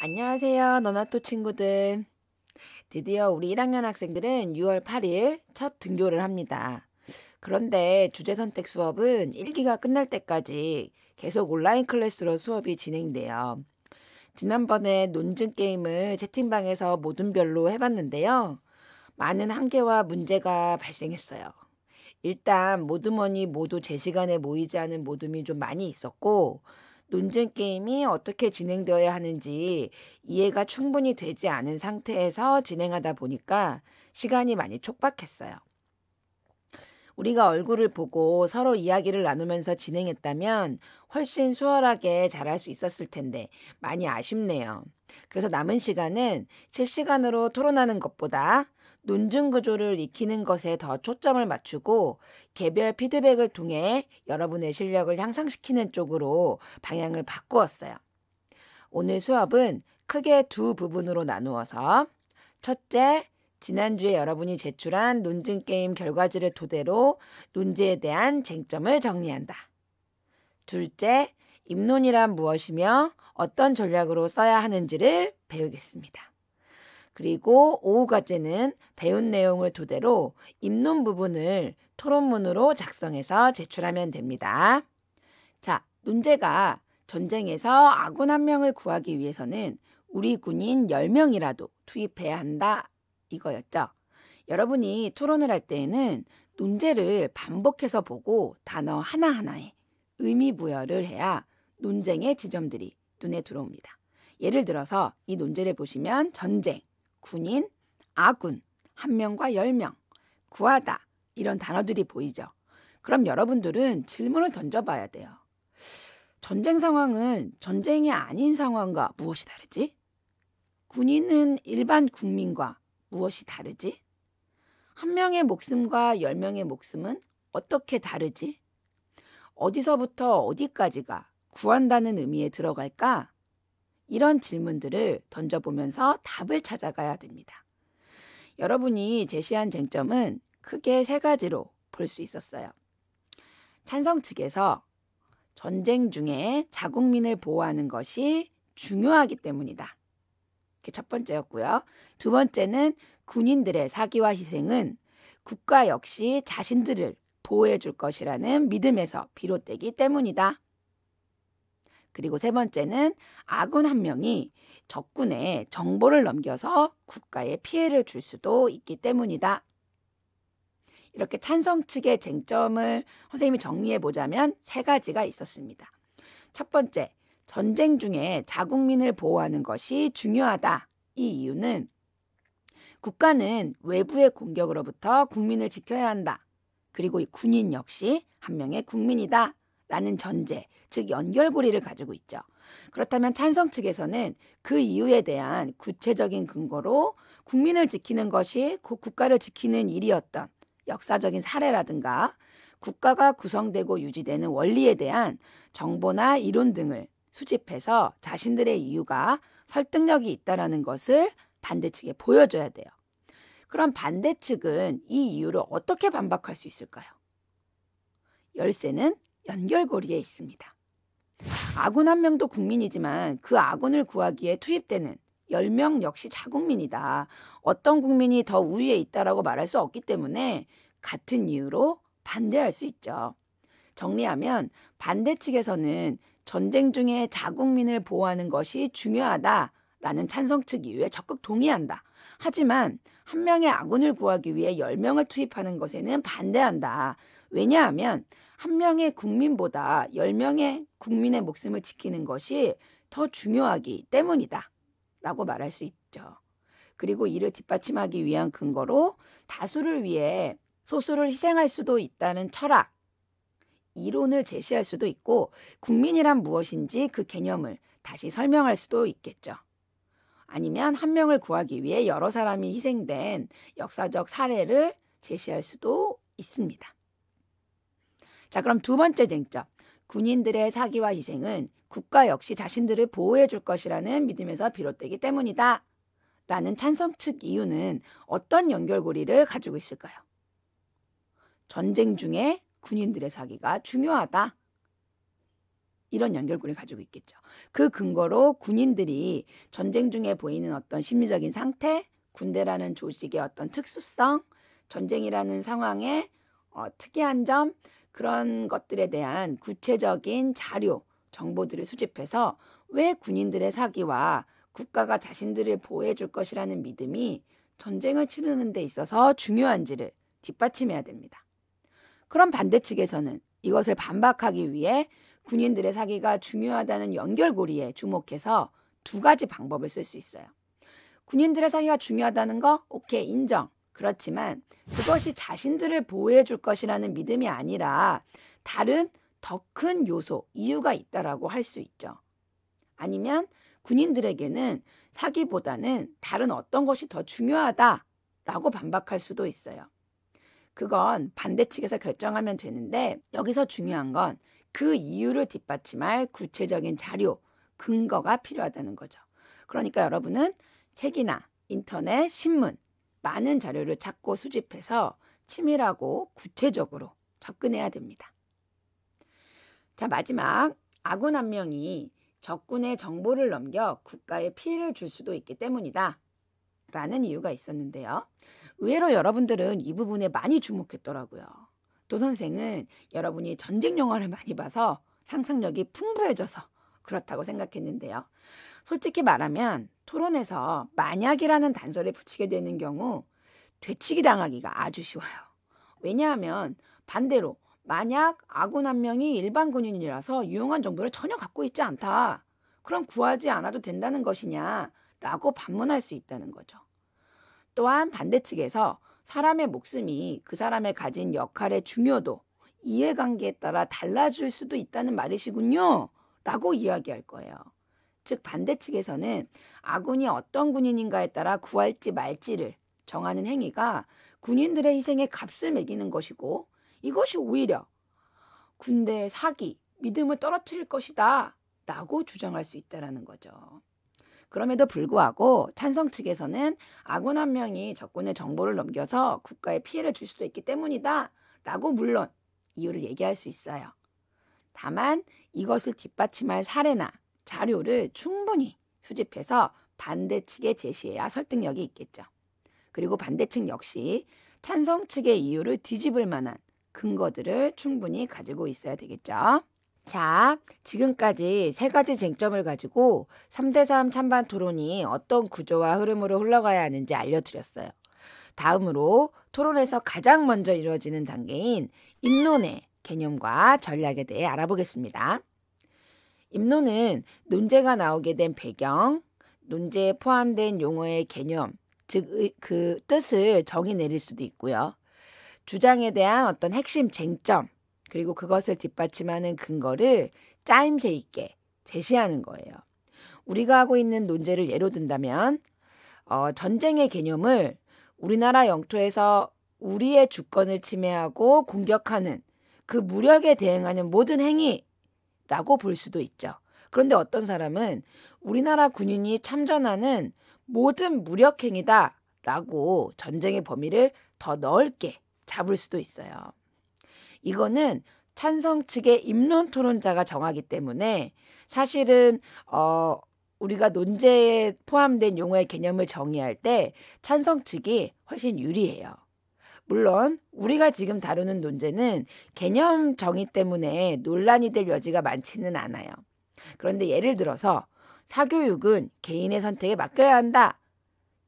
안녕하세요, 너나토 친구들. 드디어 우리 1학년 학생들은 6월 8일 첫 등교를 합니다. 그런데 주제 선택 수업은 1기가 끝날 때까지 계속 온라인 클래스로 수업이 진행돼요. 지난번에 논증 게임을 채팅방에서 모둠별로 해봤는데요. 많은 한계와 문제가 발생했어요. 일단 모두머니 모두 제 시간에 모이지 않은 모둠이 좀 많이 있었고, 논쟁 게임이 어떻게 진행되어야 하는지 이해가 충분히 되지 않은 상태에서 진행하다 보니까 시간이 많이 촉박했어요. 우리가 얼굴을 보고 서로 이야기를 나누면서 진행했다면 훨씬 수월하게 잘할 수 있었을 텐데 많이 아쉽네요. 그래서 남은 시간은 실시간으로 토론하는 것보다 논증 구조를 익히는 것에 더 초점을 맞추고 개별 피드백을 통해 여러분의 실력을 향상시키는 쪽으로 방향을 바꾸었어요. 오늘 수업은 크게 두 부분으로 나누어서 첫째, 지난주에 여러분이 제출한 논증 게임 결과지를 토대로 논제에 대한 쟁점을 정리한다. 둘째, 입론이란 무엇이며 어떤 전략으로 써야 하는지를 배우겠습니다. 그리고 오후 과제는 배운 내용을 토대로 입론 부분을 토론문으로 작성해서 제출하면 됩니다. 자, 논제가 전쟁에서 아군 한 명을 구하기 위해서는 우리 군인 10명이라도 투입해야 한다. 이거였죠. 여러분이 토론을 할 때에는 논제를 반복해서 보고 단어 하나하나에 의미 부여를 해야 논쟁의 지점들이 눈에 들어옵니다. 예를 들어서 이 논제를 보시면 전쟁, 군인, 아군, 한 명과 10명, 구하다 이런 단어들이 보이죠. 그럼 여러분들은 질문을 던져봐야 돼요. 전쟁 상황은 전쟁이 아닌 상황과 무엇이 다르지? 군인은 일반 국민과 무엇이 다르지? 한 명의 목숨과 10명의 목숨은 어떻게 다르지? 어디서부터 어디까지가 구한다는 의미에 들어갈까? 이런 질문들을 던져보면서 답을 찾아가야 됩니다. 여러분이 제시한 쟁점은 크게 세 가지로 볼 수 있었어요. 찬성 측에서 전쟁 중에 자국민을 보호하는 것이 중요하기 때문이다. 그게 첫 번째였고요. 두 번째는 군인들의 사기와 희생은 국가 역시 자신들을 보호해 줄 것이라는 믿음에서 비롯되기 때문이다. 그리고 세 번째는 아군 한 명이 적군에 정보를 넘겨서 국가에 피해를 줄 수도 있기 때문이다. 이렇게 찬성 측의 쟁점을 선생님이 정리해 보자면 세 가지가 있었습니다. 첫 번째, 전쟁 중에 자국민을 보호하는 것이 중요하다. 이 이유는 국가는 외부의 공격으로부터 국민을 지켜야 한다. 그리고 이 군인 역시 한 명의 국민이다. 라는 전제, 즉 연결고리를 가지고 있죠. 그렇다면 찬성 측에서는 그 이유에 대한 구체적인 근거로 국민을 지키는 것이 국가를 지키는 일이었던 역사적인 사례라든가 국가가 구성되고 유지되는 원리에 대한 정보나 이론 등을 수집해서 자신들의 이유가 설득력이 있다는 것을 반대측에 보여줘야 돼요. 그럼 반대측은 이 이유를 어떻게 반박할 수 있을까요? 열쇠는 연결고리에 있습니다. 아군 한 명도 국민이지만 그 아군을 구하기에 투입되는 10명 역시 자국민이다. 어떤 국민이 더 우위에 있다라고 말할 수 없기 때문에 같은 이유로 반대할 수 있죠. 정리하면 반대 측에서는 전쟁 중에 자국민을 보호하는 것이 중요하다라는 찬성 측 이유에 적극 동의한다. 하지만 한 명의 아군을 구하기 위해 10명을 투입하는 것에는 반대한다. 왜냐하면 한 명의 국민보다 10명의 국민의 목숨을 지키는 것이 더 중요하기 때문이다. 라고 말할 수 있죠. 그리고 이를 뒷받침하기 위한 근거로 다수를 위해 소수를 희생할 수도 있다는 철학, 이론을 제시할 수도 있고 국민이란 무엇인지 그 개념을 다시 설명할 수도 있겠죠. 아니면 한 명을 구하기 위해 여러 사람이 희생된 역사적 사례를 제시할 수도 있습니다. 자, 그럼 두 번째 쟁점. 군인들의 사기와 희생은 국가 역시 자신들을 보호해 줄 것이라는 믿음에서 비롯되기 때문이다. 라는 찬성 측 이유는 어떤 연결고리를 가지고 있을까요? 전쟁 중에 군인들의 사기가 중요하다. 이런 연결고리를 가지고 있겠죠. 그 근거로 군인들이 전쟁 중에 보이는 어떤 심리적인 상태, 군대라는 조직의 어떤 특수성, 전쟁이라는 상황의 특이한 점, 그런 것들에 대한 구체적인 자료, 정보들을 수집해서 왜 군인들의 사기와 국가가 자신들을 보호해 줄 것이라는 믿음이 전쟁을 치르는 데 있어서 중요한지를 뒷받침해야 됩니다. 그럼 반대측에서는 이것을 반박하기 위해 군인들의 사기가 중요하다는 연결고리에 주목해서 두 가지 방법을 쓸 수 있어요. 군인들의 사기가 중요하다는 거 오케이 인정. 그렇지만 그것이 자신들을 보호해 줄 것이라는 믿음이 아니라 다른 더 큰 요소, 이유가 있다라고 할 수 있죠. 아니면 군인들에게는 사기보다는 다른 어떤 것이 더 중요하다라고 반박할 수도 있어요. 그건 반대측에서 결정하면 되는데 여기서 중요한 건 그 이유를 뒷받침할 구체적인 자료, 근거가 필요하다는 거죠. 그러니까 여러분은 책이나 인터넷, 신문, 많은 자료를 찾고 수집해서 치밀하고 구체적으로 접근해야 됩니다. 자, 마지막 아군 한 명이 적군의 정보를 넘겨 국가에 피해를 줄 수도 있기 때문이다 라는 이유가 있었는데요. 의외로 여러분들은 이 부분에 많이 주목했더라고요. 도 선생은 여러분이 전쟁 영화를 많이 봐서 상상력이 풍부해져서 그렇다고 생각했는데요. 솔직히 말하면 토론에서 만약이라는 단서를 붙이게 되는 경우 되치기 당하기가 아주 쉬워요. 왜냐하면 반대로 만약 아군 한 명이 일반 군인이라서 유용한 정보를 전혀 갖고 있지 않다. 그럼 구하지 않아도 된다는 것이냐? 라고 반문할 수 있다는 거죠. 또한 반대측에서 사람의 목숨이 그 사람의 가진 역할의 중요도, 이해관계에 따라 달라질 수도 있다는 말이시군요. 라고 이야기할 거예요. 즉 반대측에서는 아군이 어떤 군인인가에 따라 구할지 말지를 정하는 행위가 군인들의 희생에 값을 매기는 것이고 이것이 오히려 군대의 사기, 믿음을 떨어뜨릴 것이다 라고 주장할 수 있다는 거죠. 그럼에도 불구하고 찬성 측에서는 아군 한 명이 적군의 정보를 넘겨서 국가에 피해를 줄 수도 있기 때문이다 라고 물론 이유를 얘기할 수 있어요. 다만 이것을 뒷받침할 사례나 자료를 충분히 수집해서 반대측에 제시해야 설득력이 있겠죠. 그리고 반대측 역시 찬성 측의 이유를 뒤집을 만한 근거들을 충분히 가지고 있어야 되겠죠. 자, 지금까지 세 가지 쟁점을 가지고 3대3 찬반 토론이 어떤 구조와 흐름으로 흘러가야 하는지 알려드렸어요. 다음으로 토론에서 가장 먼저 이루어지는 단계인 입론의 개념과 전략에 대해 알아보겠습니다. 입론은 논제가 나오게 된 배경, 논제에 포함된 용어의 개념, 즉 그 뜻을 정의 내릴 수도 있고요. 주장에 대한 어떤 핵심 쟁점, 그리고 그것을 뒷받침하는 근거를 짜임새 있게 제시하는 거예요. 우리가 하고 있는 논제를 예로 든다면 전쟁의 개념을 우리나라 영토에서 우리의 주권을 침해하고 공격하는 그 무력에 대응하는 모든 행위라고 볼 수도 있죠. 그런데 어떤 사람은 우리나라 군인이 참전하는 모든 무력 행위다라고 전쟁의 범위를 더 넓게 잡을 수도 있어요. 이거는 찬성 측의 입론 토론자가 정하기 때문에 사실은 우리가 논제에 포함된 용어의 개념을 정의할 때 찬성 측이 훨씬 유리해요. 물론 우리가 지금 다루는 논제는 개념 정의 때문에 논란이 될 여지가 많지는 않아요. 그런데 예를 들어서 사교육은 개인의 선택에 맡겨야 한다.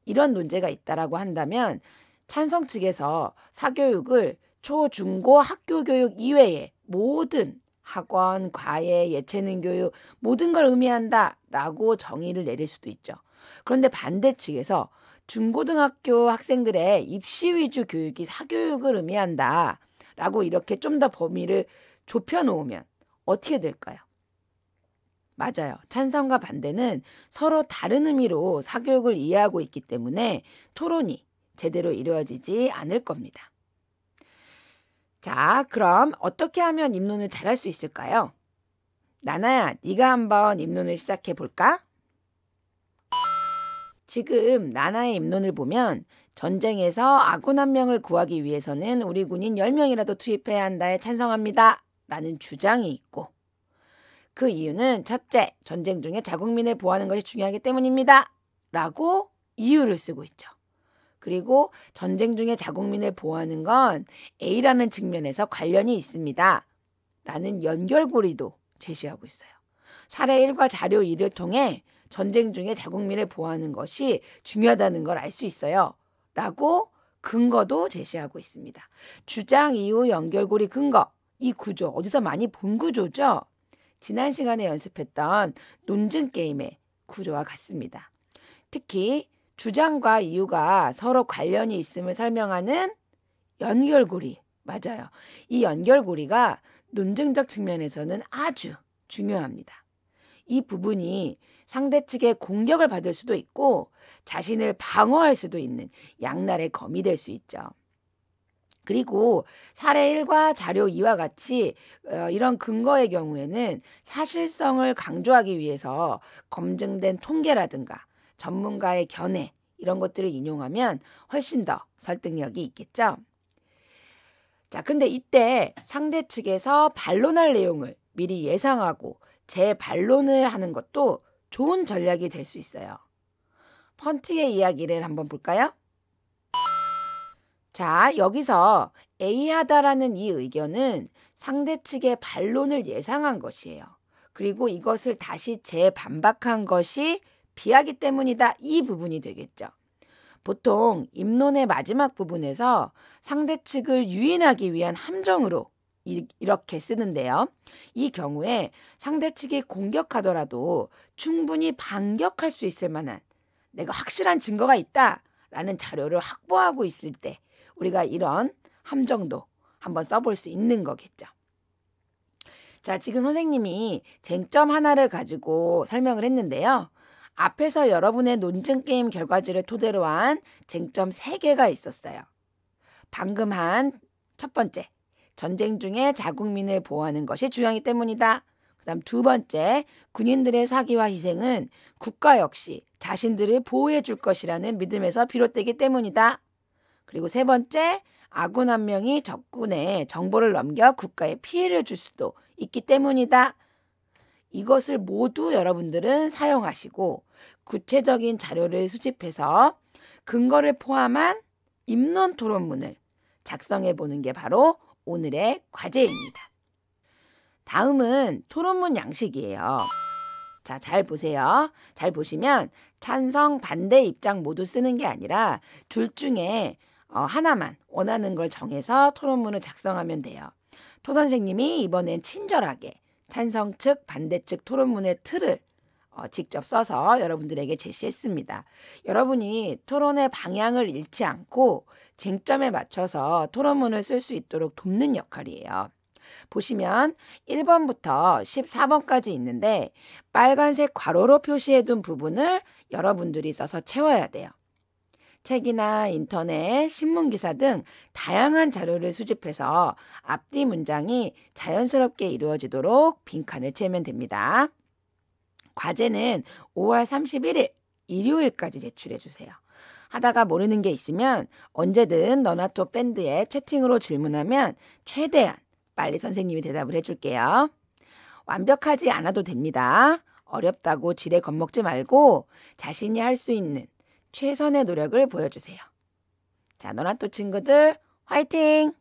이런 논제가 있다라고 한다면 찬성 측에서 사교육을 초, 중, 고 학교 교육 이외에 모든 학원, 과외, 예체능 교육 모든 걸 의미한다라고 정의를 내릴 수도 있죠. 그런데 반대측에서 중고등학교 학생들의 입시 위주 교육이 사교육을 의미한다라고 이렇게 좀 더 범위를 좁혀놓으면 어떻게 될까요? 맞아요. 찬성과 반대는 서로 다른 의미로 사교육을 이해하고 있기 때문에 토론이 제대로 이루어지지 않을 겁니다. 자, 그럼 어떻게 하면 입론을 잘할 수 있을까요? 나나야, 네가 한번 입론을 시작해 볼까? 지금 나나의 입론을 보면 전쟁에서 아군 한 명을 구하기 위해서는 우리 군인 10명이라도 투입해야 한다에 찬성합니다. 라는 주장이 있고 그 이유는 첫째, 전쟁 중에 자국민을 보호하는 것이 중요하기 때문입니다. 라고 이유를 쓰고 있죠. 그리고 전쟁 중에 자국민을 보호하는 건 A라는 측면에서 관련이 있습니다. 라는 연결고리도 제시하고 있어요. 사례 1과 자료 2를 통해 전쟁 중에 자국민을 보호하는 것이 중요하다는 걸 알 수 있어요. 라고 근거도 제시하고 있습니다. 주장, 이유, 연결고리, 근거. 이 구조 어디서 많이 본 구조죠? 지난 시간에 연습했던 논증 게임의 구조와 같습니다. 특히 주장과 이유가 서로 관련이 있음을 설명하는 연결고리. 맞아요. 이 연결고리가 논증적 측면에서는 아주 중요합니다. 이 부분이 상대 측의 공격을 받을 수도 있고 자신을 방어할 수도 있는 양날의 검이 될 수 있죠. 그리고 사례 1과 자료 2와 같이 이런 근거의 경우에는 사실성을 강조하기 위해서 검증된 통계라든가 전문가의 견해 이런 것들을 인용하면 훨씬 더 설득력이 있겠죠. 자, 근데 이때 상대 측에서 반론할 내용을 미리 예상하고 재반론을 하는 것도 좋은 전략이 될 수 있어요. 펀트의 이야기를 한번 볼까요? 자, 여기서 A하다라는 이 의견은 상대 측의 반론을 예상한 것이에요. 그리고 이것을 다시 재반박한 것이 B하기 때문이다. 이 부분이 되겠죠. 보통 입론의 마지막 부분에서 상대 측을 유인하기 위한 함정으로 이렇게 쓰는데요. 이 경우에 상대 측이 공격하더라도 충분히 반격할 수 있을 만한 내가 확실한 증거가 있다라는 자료를 확보하고 있을 때 우리가 이런 함정도 한번 써볼 수 있는 거겠죠. 자, 지금 선생님이 쟁점 하나를 가지고 설명을 했는데요. 앞에서 여러분의 논증 게임 결과지를 토대로 한 쟁점 3개가 있었어요. 방금 한 첫 번째, 전쟁 중에 자국민을 보호하는 것이 중요하기 때문이다. 그다음 두 번째, 군인들의 사기와 희생은 국가 역시 자신들을 보호해 줄 것이라는 믿음에서 비롯되기 때문이다. 그리고 세 번째, 아군 한 명이 적군에 정보를 넘겨 국가에 피해를 줄 수도 있기 때문이다. 이것을 모두 여러분들은 사용하시고 구체적인 자료를 수집해서 근거를 포함한 입론 토론문을 작성해 보는 게 바로 오늘의 과제입니다. 다음은 토론문 양식이에요. 자, 잘 보세요. 잘 보시면 찬성, 반대 입장 모두 쓰는 게 아니라 둘 중에 하나만 원하는 걸 정해서 토론문을 작성하면 돼요. 토 선생님이 이번엔 친절하게 찬성 측, 반대 측 토론문의 틀을 직접 써서 여러분들에게 제시했습니다. 여러분이 토론의 방향을 잃지 않고 쟁점에 맞춰서 토론문을 쓸 수 있도록 돕는 역할이에요. 보시면 1번부터 14번까지 있는데 빨간색 괄호로 표시해둔 부분을 여러분들이 써서 채워야 돼요. 책이나 인터넷, 신문기사 등 다양한 자료를 수집해서 앞뒤 문장이 자연스럽게 이루어지도록 빈칸을 채우면 됩니다. 과제는 5월 31일 일요일까지 제출해 주세요. 하다가 모르는 게 있으면 언제든 너나토 밴드에 채팅으로 질문하면 최대한 빨리 선생님이 대답을 해줄게요. 완벽하지 않아도 됩니다. 어렵다고 지레 겁먹지 말고 자신이 할 수 있는 최선의 노력을 보여주세요. 자, 너나토 친구들 화이팅!